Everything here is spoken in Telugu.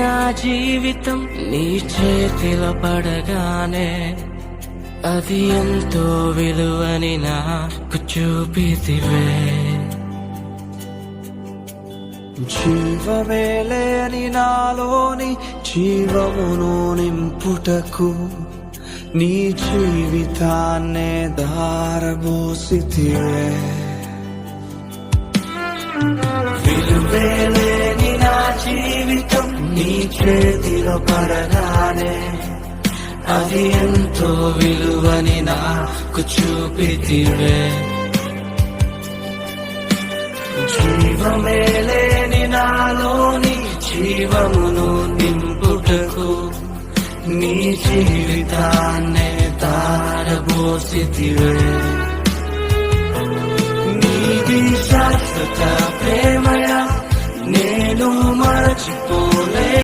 నా జీవితం నీ చేతిలో పడగానే అది ఎంతో విలువని నాకు చూపితివే. జీవమే లేని నాలోని జీవమును నింపుటకు నీ జీవితాన్నే దారబోసితివే. విలువే లేని నా జీవితం నీ చేతిలో పడగానే అది ఎంతో విలువని నాకు చూపితివే. జీవమే లేని నాలోని జీవమును నింపుటకు నీ జీవితాన్నే దారబోసితివే. నీది శాశ్వత ప్రేమయ నేను మరచిపోలే.